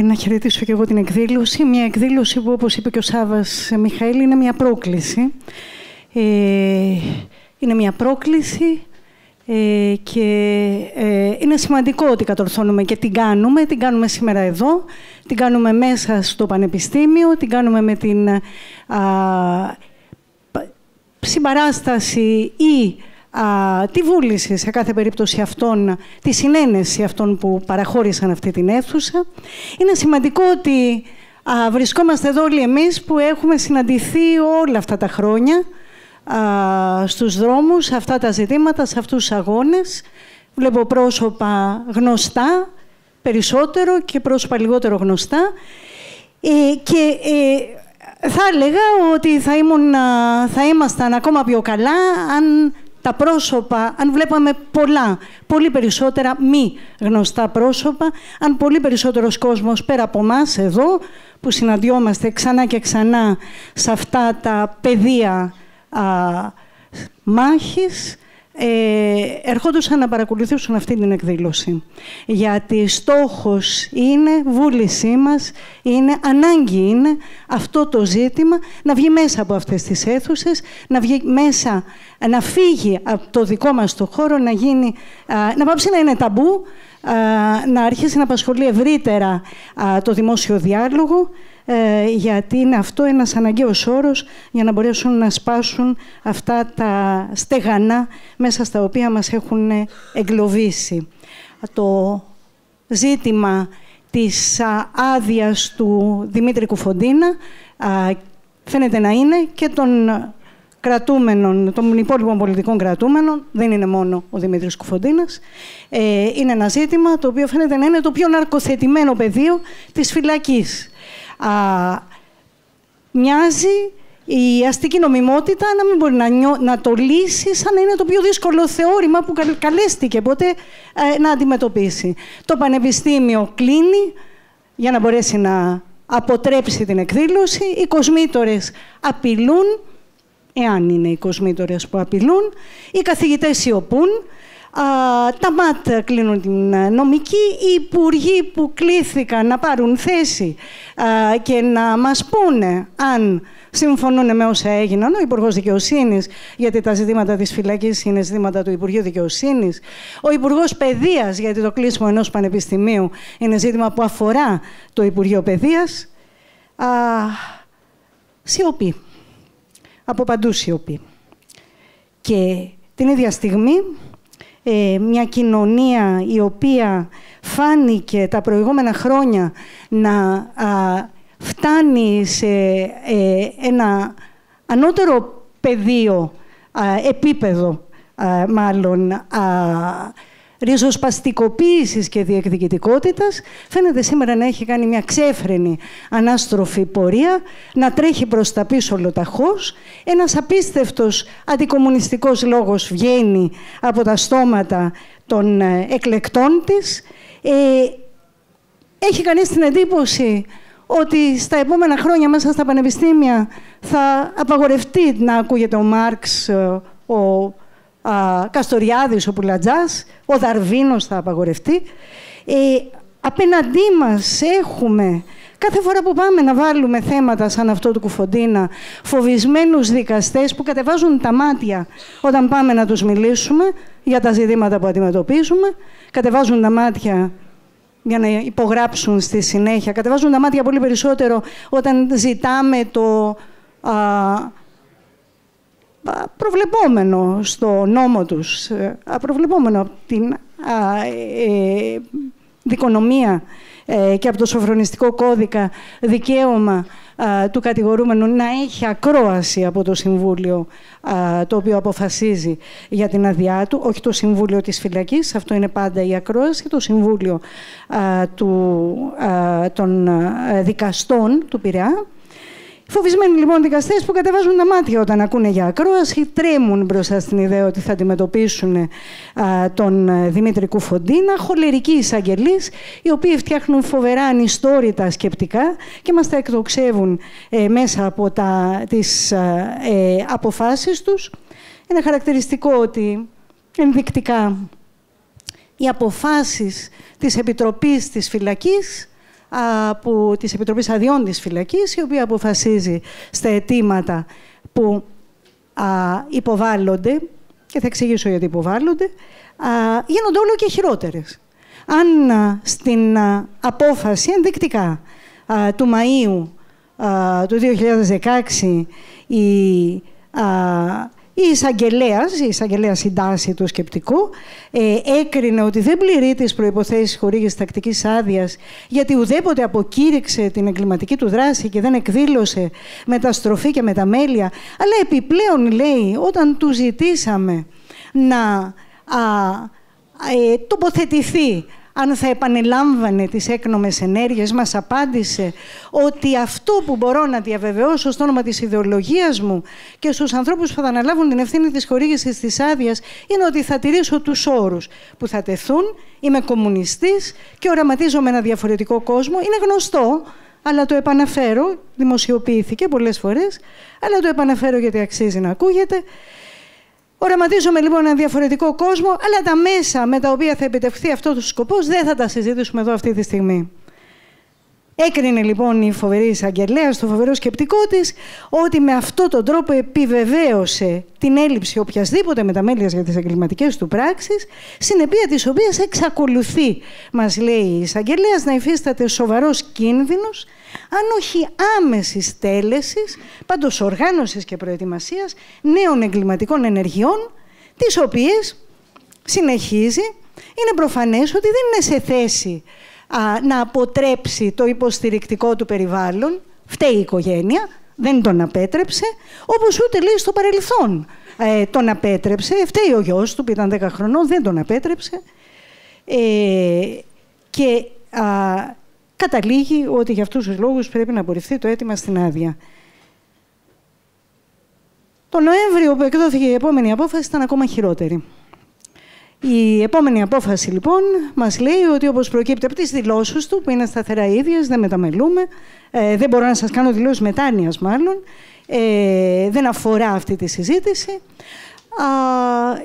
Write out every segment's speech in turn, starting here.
Να χαιρετήσω και εγώ την εκδήλωση. Μια εκδήλωση που, όπως είπε και ο Σάββας Μιχαήλ, είναι μια πρόκληση. Είναι μια πρόκληση και είναι σημαντικό ότι κατορθώνουμε και την κάνουμε. Την κάνουμε σήμερα εδώ, την κάνουμε μέσα στο Πανεπιστήμιο, την κάνουμε με την συμπαράσταση ή τη βούληση σε κάθε περίπτωση αυτών, τη συνένεση αυτών που παραχώρησαν αυτή την αίθουσα. Είναι σημαντικό ότι βρισκόμαστε εδώ όλοι εμείς που έχουμε συναντηθεί όλα αυτά τα χρόνια στους δρόμους, σε αυτά τα ζητήματα, σε αυτούς τους αγώνες. Βλέπω πρόσωπα γνωστά περισσότερο και πρόσωπα λιγότερο γνωστά και θα έλεγα ότι θα ήμασταν ακόμα πιο καλά αν τα πρόσωπα, αν βλέπαμε πολύ περισσότερα μη γνωστά πρόσωπα, αν πολύ περισσότερος κόσμος πέρα από εμάς εδώ, που συναντιόμαστε ξανά και ξανά σε αυτά τα πεδία μάχης, ερχόντουσαν να παρακολουθήσουν αυτή την εκδήλωση. Γιατί στόχος είναι, βούλησή μας είναι, ανάγκη είναι αυτό το ζήτημα να βγει μέσα από αυτές τις αίθουσες, να βγει μέσα, να φύγει από το δικό μας το χώρο, να πάψει να είναι ταμπού, να αρχίσει να απασχολεί ευρύτερα το δημόσιο διάλογο, γιατί είναι αυτό ένας αναγκαίος όρος για να μπορέσουν να σπάσουν αυτά τα στεγανά μέσα στα οποία μας έχουν εγκλωβίσει. Το ζήτημα της άδειας του Δημήτρη Κουφοντίνα φαίνεται να είναι και των κρατούμενων, των υπόλοιπων πολιτικών κρατούμενων, δεν είναι μόνο ο Δημήτρης Κουφοντίνας, είναι ένα ζήτημα το οποίο φαίνεται να είναι το πιο ναρκοθετημένο πεδίο της φυλακής. Μοιάζει η αστική νομιμότητα να μην μπορεί να το λύσει, σαν να είναι το πιο δύσκολο θεώρημα που καλέστηκε ποτέ να αντιμετωπίσει. Το Πανεπιστήμιο κλείνει για να μπορέσει να αποτρέψει την εκδήλωση. Οι κοσμήτορες απειλούν, εάν είναι οι κοσμήτορες που απειλούν, οι καθηγητές σιωπούν, τα ΜΑΤ κλείνουν την νομική, οι υπουργοί που κλήθηκαν να πάρουν θέση και να μας πούνε αν συμφωνούν με όσα έγιναν, ο Υπουργός Δικαιοσύνης, γιατί τα ζητήματα της φυλακής είναι ζητήματα του Υπουργείου Δικαιοσύνης, ο Υπουργός Παιδείας, γιατί το κλείσιμο ενός πανεπιστημίου είναι ζήτημα που αφορά το Υπουργείο Παιδείας, σιωπή. Από παντού σιωπή. Και την ίδια στιγμή μια κοινωνία η οποία φάνηκε τα προηγούμενα χρόνια να φτάνει σε ένα ανώτερο πεδίο, επίπεδο μάλλον, ριζοσπαστικοποίησης και διεκδικητικότητας, φαίνεται σήμερα να έχει κάνει μια ξέφρενη ανάστροφη πορεία, να τρέχει προς τα πίσω ολοταχώς. Ένας απίστευτος αντικομμουνιστικός λόγος βγαίνει από τα στόματα των εκλεκτών της. Έχει κανείς την εντύπωση ότι στα επόμενα χρόνια μέσα στα πανεπιστήμια θα απαγορευτεί να ακούγεται ο Μάρξ, ο Καστοριάδης, ο Πουλατζάς, ο Δαρβίνος θα απαγορευτεί. Απέναντί μας έχουμε, κάθε φορά που πάμε να βάλουμε θέματα σαν αυτό του Κουφοντίνα, φοβισμένους δικαστές που κατεβάζουν τα μάτια όταν πάμε να τους μιλήσουμε για τα ζητήματα που αντιμετωπίζουμε, κατεβάζουν τα μάτια για να υπογράψουν στη συνέχεια, κατεβάζουν τα μάτια πολύ περισσότερο όταν ζητάμε το προβλεπόμενο στο νόμο τους, προβλεπόμενο από την δικονομία και από το σοφρονιστικό κώδικα δικαίωμα του κατηγορούμενου να έχει ακρόαση από το Συμβούλιο το οποίο αποφασίζει για την άδειά του, όχι το Συμβούλιο της Φυλακής, αυτό είναι πάντα η ακρόαση, το Συμβούλιο των δικαστών του Πειραιά. Φοβισμένοι λοιπόν δικαστές που κατεβάζουν τα μάτια όταν ακούνε για ακρόαση, τρέμουν μπροστά στην ιδέα ότι θα αντιμετωπίσουν τον Δημήτρη Κουφοντίνα, χολερικοί εισαγγελείς, οι οποίοι φτιάχνουν φοβερά ανιστόρητα σκεπτικά και μας τα εκτοξεύουν μέσα από τις αποφάσεις τους. Είναι χαρακτηριστικό ότι ενδεικτικά οι αποφάσεις της Επιτροπής της Φυλακής της Επιτροπής Αδειών της Φυλακής, η οποία αποφασίζει στα αιτήματα που υποβάλλονται, και θα εξηγήσω γιατί υποβάλλονται, γίνονται όλο και χειρότερες. Αν στην απόφαση ενδεικτικά του Μαΐου του 2016 η εισαγγελέα συντάσσει το σκεπτικό, έκρινε ότι δεν πληρεί τις προϋποθέσεις χορήγησης τακτικής άδειας, γιατί ουδέποτε αποκήρυξε την εγκληματική του δράση και δεν εκδήλωσε μεταστροφή και μεταμέλεια, αλλά επιπλέον, λέει, όταν του ζητήσαμε να τοποθετηθεί αν θα επανελάμβανε τις έκνομες ενέργειες, μας απάντησε ότι αυτό που μπορώ να διαβεβαιώσω στο όνομα της ιδεολογίας μου και στους ανθρώπους που θα αναλάβουν την ευθύνη της χορήγησης της άδειας είναι ότι θα τηρήσω τους όρους που θα τεθούν. Είμαι κομμουνιστής και οραματίζομαι ένα διαφορετικό κόσμο. Είναι γνωστό, αλλά το επαναφέρω, δημοσιοποιήθηκε πολλές φορές, αλλά το επαναφέρω γιατί αξίζει να ακούγεται. Οραματίζομαι λοιπόν έναν διαφορετικό κόσμο, αλλά τα μέσα με τα οποία θα επιτευχθεί αυτός ο σκοπός δεν θα τα συζητήσουμε εδώ αυτή τη στιγμή. Έκρινε λοιπόν η φοβερή εισαγγελέα στο φοβερό σκεπτικό της ότι με αυτόν τον τρόπο επιβεβαίωσε την έλλειψη οποιασδήποτε μεταμέλειας για τις εγκληματικές του πράξεις, συνεπία της οποίας εξακολουθεί, μας λέει η εισαγγελέας, να υφίσταται σοβαρός κίνδυνος, αν όχι άμεσης τέλεσης, πάντως οργάνωσης και προετοιμασίας νέων εγκληματικών ενεργειών, τις οποίες, συνεχίζει, είναι προφανές ότι δεν είναι σε θέση να αποτρέψει το υποστηρικτικό του περιβάλλον. Φταίει η οικογένεια, δεν τον απέτρεψε, όπως ούτε λέει στο παρελθόν τον απέτρεψε. Φταίει ο γιος του που ήταν 10 χρονών, δεν τον απέτρεψε. Και καταλήγει ότι για αυτούς τους λόγους πρέπει να απορριφθεί το αίτημα στην άδεια. Το Νοέμβριο που εκδόθηκε η επόμενη απόφαση ήταν ακόμα χειρότερη. Η επόμενη απόφαση λοιπόν μας λέει ότι όπως προκύπτει από τις δηλώσεις του, που είναι σταθερά ίδιες, δεν μεταμελούμε, δεν μπορώ να σας κάνω δηλώσεις μετάνοιας μάλλον, δεν αφορά αυτή τη συζήτηση,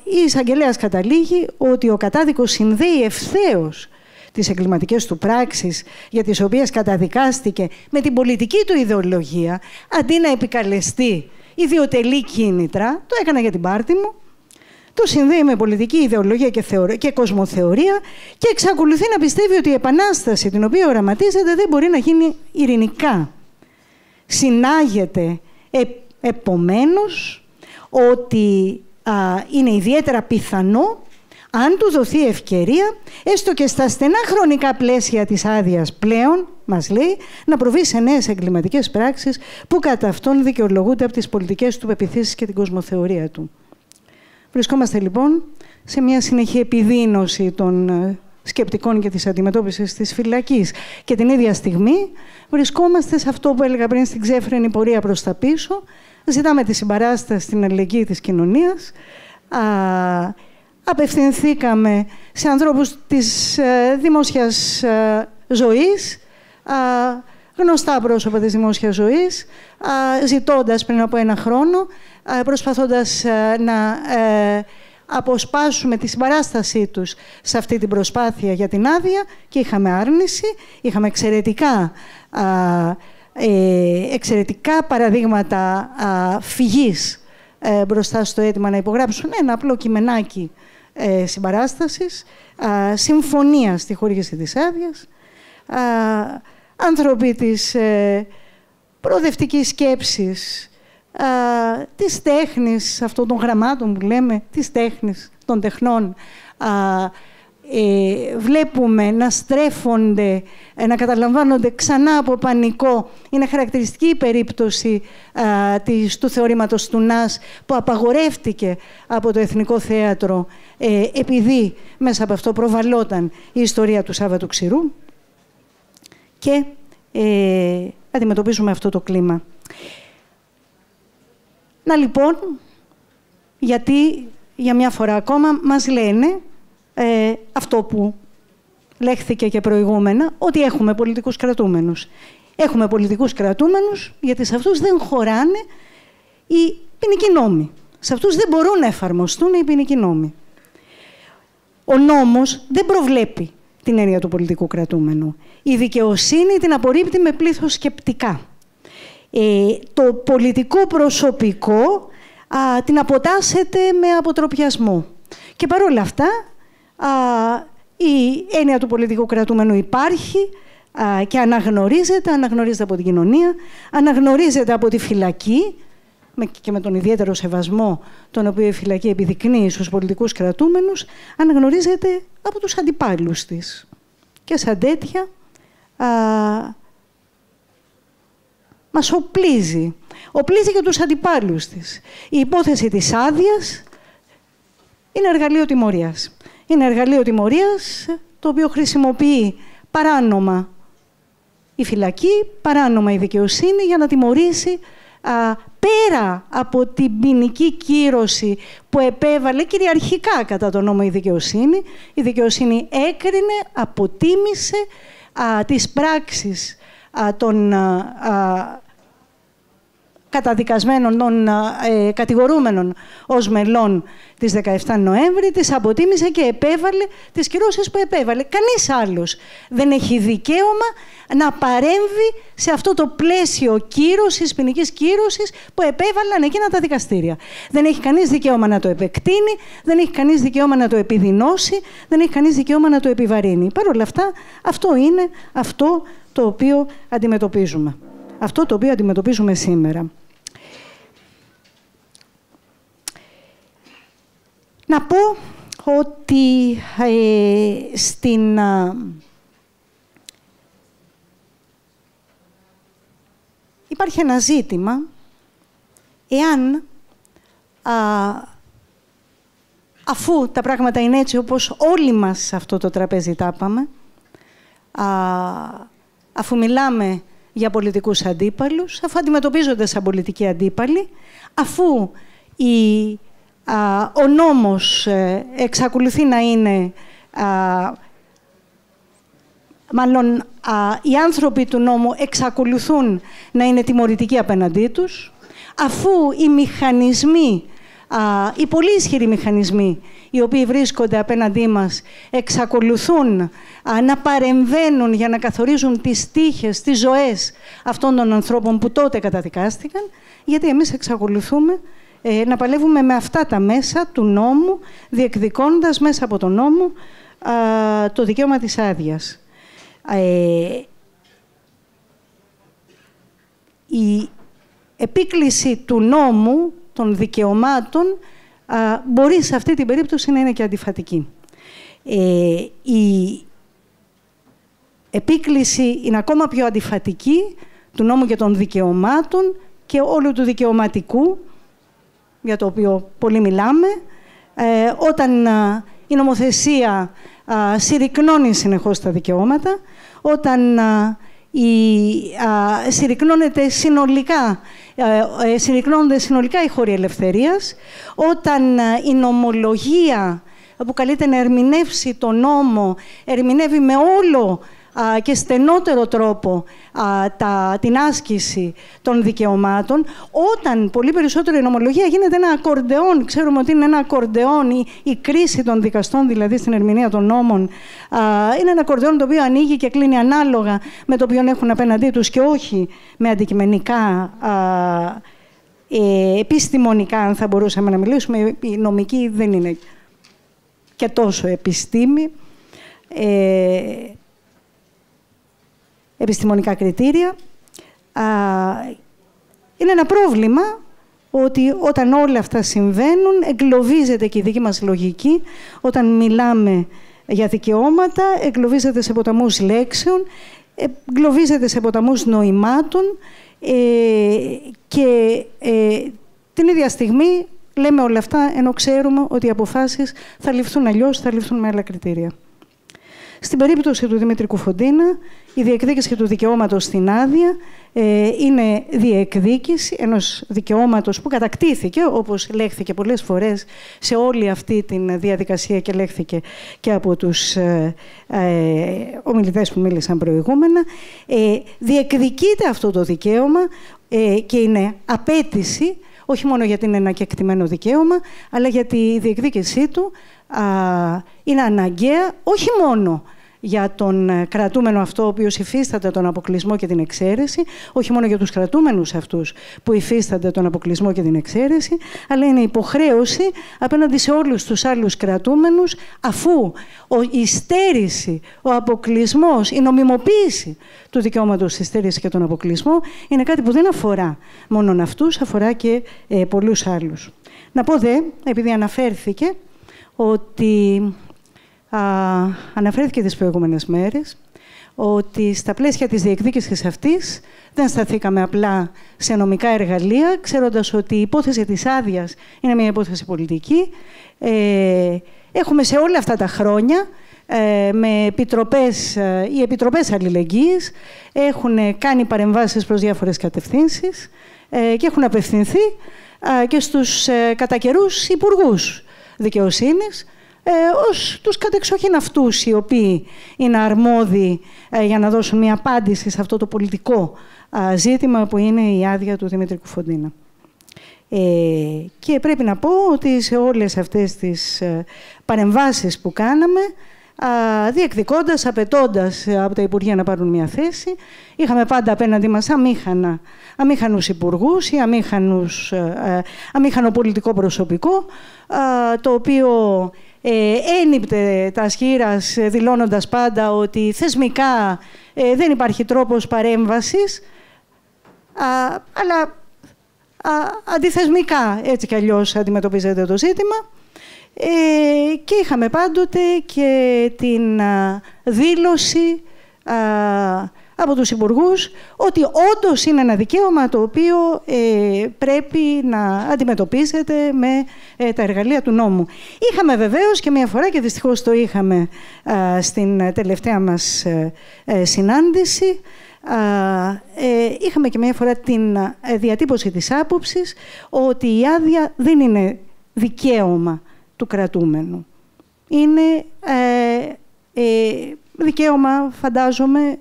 η εισαγγελέας καταλήγει ότι ο κατάδικος συνδέει ευθέως τις εγκληματικές του πράξεις, για τις οποίες καταδικάστηκε, με την πολιτική του ιδεολογία, αντί να επικαλεστεί ιδιωτελή κίνητρα. Το έκανα για την πάρτη μου. Το συνδέει με πολιτική ιδεολογία και κοσμοθεωρία και εξακολουθεί να πιστεύει ότι η επανάσταση την οποία οραματίζεται δεν μπορεί να γίνει ειρηνικά. Συνάγεται επομένως ότι είναι ιδιαίτερα πιθανό, αν του δοθεί ευκαιρία, έστω και στα στενά χρονικά πλαίσια της άδειας πλέον, μας λέει, να προβεί σε νέες εγκληματικές πράξεις που κατά αυτόν δικαιολογούνται από τις πολιτικές του πεποιθήσεις και την κοσμοθεωρία του. Βρισκόμαστε λοιπόν σε μια συνεχή επιδείνωση των σκεπτικών και της αντιμετώπισης της φυλακής. Και την ίδια στιγμή βρισκόμαστε σε αυτό που έλεγα πριν, στην ξέφρενη πορεία προς τα πίσω. Ζητάμε τη συμπαράσταση στην αλληλεγγύη της κοινωνίας. Απευθυνθήκαμε σε ανθρώπους της δημόσιας ζωής, γνωστά πρόσωπα της δημόσιας ζωής, ζητώντας πριν από 1 χρόνο, προσπαθώντας να αποσπάσουμε τη συμπαράστασή τους σε αυτή την προσπάθεια για την άδεια, και είχαμε άρνηση. Είχαμε εξαιρετικά παραδείγματα φυγής μπροστά στο αίτημα να υπογράψουν ένα απλό κειμενάκι συμπαράστασης, συμφωνία στη χορήγηση της άδειας, άνθρωποι της προοδευτικής σκέψης, της τέχνης αυτών των γραμμάτων που λέμε, της τέχνης, των τεχνών, βλέπουμε να στρέφονται, να καταλαμβάνονται ξανά από πανικό. Είναι χαρακτηριστική η περίπτωση του θεωρήματος του Νας, που απαγορεύτηκε από το Εθνικό Θέατρο επειδή μέσα από αυτό προβαλόταν η ιστορία του Σάββατου Ξηρού, και αντιμετωπίζουμε αυτό το κλίμα. Να λοιπόν, γιατί για μια φορά ακόμα μας λένε αυτό που λέχθηκε και προηγούμενα, ότι έχουμε πολιτικούς κρατούμενους. Έχουμε πολιτικούς κρατούμενους γιατί σε αυτούς δεν χωράνε οι ποινικοί νόμοι. Σε αυτούς δεν μπορούν να εφαρμοστούν οι ποινικοί νόμοι. Ο νόμος δεν προβλέπει την έννοια του πολιτικού κρατούμενου. Η δικαιοσύνη την απορρίπτει με πλήθος σκεπτικά. Το πολιτικό προσωπικό την αποτάσσεται με αποτροπιασμό. Και παρόλα αυτά, η έννοια του πολιτικού κρατούμενου υπάρχει και αναγνωρίζεται από την κοινωνία, αναγνωρίζεται από τη φυλακή, και με τον ιδιαίτερο σεβασμό τον οποίο η φυλακή επιδεικνύει στους πολιτικούς κρατούμενους, αναγνωρίζεται από τους αντιπάλους της. Και σαν τέτοια μας οπλίζει. Οπλίζει και τους αντιπάλους της. Η υπόθεση της άδειας είναι εργαλείο τιμωρίας. Είναι εργαλείο τιμωρίας το οποίο χρησιμοποιεί παράνομα η φυλακή, παράνομα η δικαιοσύνη για να τιμωρήσει πέρα από την ποινική κύρωση που επέβαλε κυριαρχικά κατά τον νόμο η δικαιοσύνη. Η δικαιοσύνη έκρινε, αποτίμησε τις πράξεις των καταδικασμένων, των κατηγορούμενων ως μελών της 17 Νοέμβρη, τις αποτίμησε και επέβαλε τις κυρώσεις που επέβαλε. Κανείς άλλος δεν έχει δικαίωμα να παρέμβει σε αυτό το πλαίσιο κύρωσης, ποινικής κύρωσης που επέβαλαν εκείνα τα δικαστήρια. Δεν έχει κανείς δικαίωμα να το επεκτείνει, δεν έχει κανείς δικαίωμα να το επιδεινώσει, δεν έχει κανείς δικαίωμα να το επιβαρύνει. Παρ' όλα αυτά, αυτό είναι αυτό το οποίο αντιμετωπίζουμε. Αυτό το οποίο αντιμετωπίζουμε σήμερα. Να πω ότι υπάρχει ένα ζήτημα εάν αφού τα πράγματα είναι έτσι όπως όλοι μας σε αυτό το τραπέζι τα είπαμε, αφού μιλάμε για πολιτικούς αντίπαλους, αφού αντιμετωπίζονται σαν πολιτικοί αντίπαλοι, αφού ο νόμος εξακολουθεί να είναι, μάλλον οι άνθρωποι του νόμου εξακολουθούν να είναι τιμωρητικοί απέναντί τους, αφού οι μηχανισμοί, οι πολύ ισχυροί μηχανισμοί οι οποίοι βρίσκονται απέναντί μας εξακολουθούν να παρεμβαίνουν για να καθορίζουν τις τύχες, τις ζωές αυτών των ανθρώπων που τότε καταδικάστηκαν, γιατί εμείς εξακολουθούμε να παλεύουμε με αυτά τα μέσα του νόμου, διεκδικώντας μέσα από τον νόμο το δικαίωμα της άδειας. Η επίκληση του νόμου, των δικαιωμάτων, μπορεί σε αυτή την περίπτωση να είναι και αντιφατική. Η επίκληση είναι ακόμα πιο αντιφατική του νόμου και των δικαιωμάτων και όλου του δικαιωματικού, για το οποίο πολύ μιλάμε, όταν η νομοθεσία συρρυκνώνει συνεχώς τα δικαιώματα, όταν συρρυκνώνονται συνολικά οι χώροι ελευθερίας, όταν η νομολογία που καλείται να ερμηνεύσει τον νόμο ερμηνεύει με όλο και στενότερο τρόπο την άσκηση των δικαιωμάτων, όταν πολύ περισσότερο η νομολογία γίνεται ένα ακορντεόν, ξέρουμε ότι είναι ένα ακορντεόν, η κρίση των δικαστών δηλαδή στην ερμηνεία των νόμων, είναι ένα ακορντεόν το οποίο ανοίγει και κλείνει ανάλογα με το ποιον έχουν απέναντί τους και όχι με αντικειμενικά, επιστημονικά, αν θα μπορούσαμε να μιλήσουμε. Η νομική δεν είναι και τόσο επιστήμη. Επιστημονικά κριτήρια. Είναι ένα πρόβλημα ότι όταν όλα αυτά συμβαίνουν, εγκλωβίζεται και η δική μας λογική. Όταν μιλάμε για δικαιώματα, εγκλωβίζεται σε ποταμούς λέξεων, εγκλωβίζεται σε ποταμούς νοημάτων και την ίδια στιγμή λέμε όλα αυτά, ενώ ξέρουμε ότι οι αποφάσεις θα ληφθούν αλλιώς, θα ληφθούν με άλλα κριτήρια. Στην περίπτωση του Δημήτρη Κουφοντίνα, η διεκδίκηση του δικαιώματος στην άδεια είναι διεκδίκηση ενός δικαιώματος που κατακτήθηκε, όπως λέχθηκε πολλές φορές σε όλη αυτή τη διαδικασία και λέχθηκε και από τους ομιλητές που μίλησαν προηγούμενα. Διεκδικείται αυτό το δικαίωμα και είναι απέτηση, όχι μόνο γιατί είναι ένα κεκτημένο δικαίωμα, αλλά γιατί η διεκδίκησή του είναι αναγκαία όχι μόνο για τον κρατούμενο αυτό, ο οποίος υφίσταται τον αποκλεισμό και την εξαίρεση, όχι μόνο για τους κρατούμενους αυτούς που υφίστανται τον αποκλεισμό και την εξαίρεση, αλλά είναι υποχρέωση απέναντι σε όλους τους άλλους κρατούμενους, αφού η στέρηση, ο αποκλεισμός, η νομιμοποίηση του δικαιώματος στη στέρηση και τον αποκλεισμό είναι κάτι που δεν αφορά μόνον αυτούς, αφορά και πολλούς άλλους. Να πω δε, επειδή αναφέρθηκε, ότι αναφέρθηκε τις προηγούμενες μέρες, ότι στα πλαίσια της διεκδίκησης αυτής δεν σταθήκαμε απλά σε νομικά εργαλεία, ξέροντας ότι η υπόθεση της άδειας είναι μια υπόθεση πολιτική. Έχουμε σε όλα αυτά τα χρόνια, με επιτροπές, οι επιτροπές αλληλεγγύης έχουν κάνει παρεμβάσεις προς διάφορες κατευθύνσεις και έχουν απευθυνθεί και στους κατά καιρούς υπουργούς δικαιοσύνης, ως τους κατεξοχήν αυτούς οι οποίοι είναι αρμόδιοι για να δώσουν μια απάντηση σε αυτό το πολιτικό ζήτημα που είναι η άδεια του Δημήτρη Κουφοντίνα. Και πρέπει να πω ότι σε όλες αυτές τις παρεμβάσεις που κάναμε, διεκδικώντας, απαιτώντας από τα Υπουργεία να πάρουν μια θέση, είχαμε πάντα απέναντι μας αμήχανους υπουργούς ή αμήχανο πολιτικό προσωπικό, το οποίο ένιπτε τα σχήρας δηλώνοντας πάντα ότι θεσμικά δεν υπάρχει τρόπος παρέμβασης, αλλά αντιθεσμικά έτσι κι αλλιώς αντιμετωπίζεται το ζήτημα. Και είχαμε πάντοτε και την δήλωση από τους υπουργούς ότι όντως είναι ένα δικαίωμα το οποίο πρέπει να αντιμετωπίζεται με τα εργαλεία του νόμου. Είχαμε βεβαίως και μια φορά, και δυστυχώς το είχαμε στην τελευταία μας συνάντηση, είχαμε και μια φορά την διατύπωση της άποψης ότι η άδεια δεν είναι δικαίωμα του κρατούμενου. Είναι δικαίωμα, φαντάζομαι,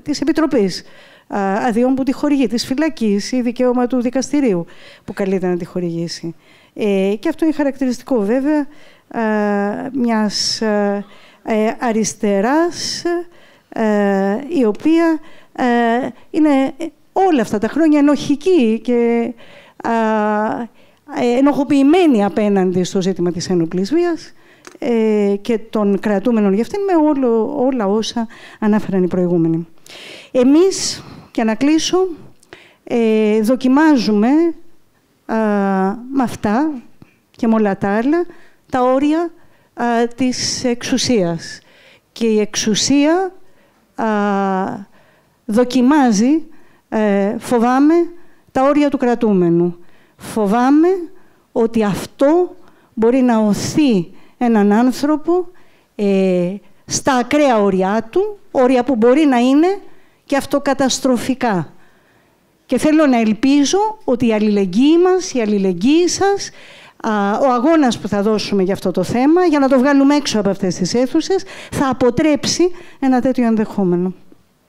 της Επιτροπής Αδειών που τη χορηγεί, της φυλακής, ή δικαίωμα του δικαστηρίου που καλείται να τη χορηγήσει. Και αυτό είναι χαρακτηριστικό βέβαια μιας αριστεράς η οποία είναι όλα αυτά τα χρόνια ενοχική και ενοχοποιημένη απέναντι στο ζήτημα της ένοπλης βίας και των κρατούμενων για αυτήν, με όλα όσα ανάφεραν οι προηγούμενοι. Εμείς, για να κλείσω, δοκιμάζουμε με αυτά και με όλα τα άλλα τα όρια της εξουσίας. Και η εξουσία δοκιμάζει, φοβάμαι, τα όρια του κρατούμενου. Φοβάμαι ότι αυτό μπορεί να οθεί έναν άνθρωπο στα ακραία όρια του, όρια που μπορεί να είναι και αυτοκαταστροφικά. Και θέλω να ελπίζω ότι η αλληλεγγύη μας, η αλληλεγγύη σας, ο αγώνας που θα δώσουμε για αυτό το θέμα, για να το βγάλουμε έξω από αυτές τις αίθουσες, θα αποτρέψει ένα τέτοιο ενδεχόμενο.